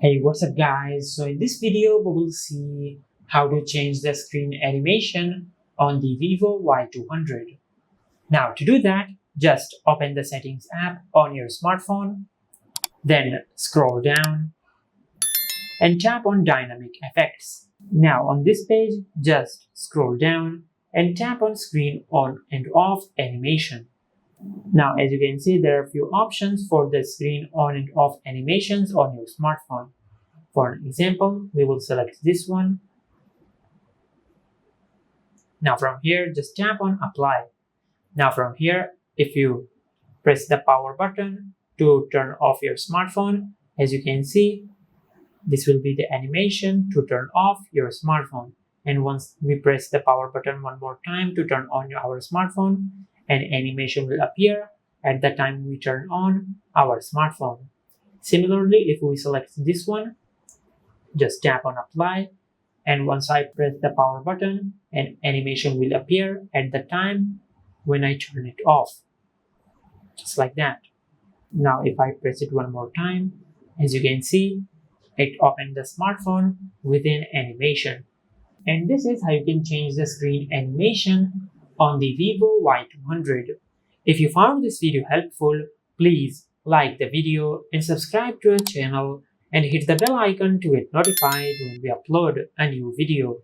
Hey, what's up guys? So in this video we will see how to change the screen animation on the Vivo Y200. Now to do that, just open the settings app on your smartphone, then scroll down and tap on dynamic effects. Now on this page, just scroll down and tap on screen on and off animation. Now as you can see, there are a few options for the screen on and off animations on your smartphone. For an example, we will select this one. Now from here, just tap on apply. Now from here, if you press the power button to turn off your smartphone, as you can see, this will be the animation to turn off your smartphone. And once we press the power button one more time to turn on our smartphone, an animation will appear at the time we turn on our smartphone. Similarly, if we select this one, just tap on apply, and once I press the power button, an animation will appear at the time when I turn it off, just like that. Now if I press it one more time, as you can see, it opened the smartphone within animation. And this is how you can change the screen animation on the Vivo Y200. If you found this video helpful, please like the video and subscribe to our channel and hit the bell icon to get notified when we upload a new video.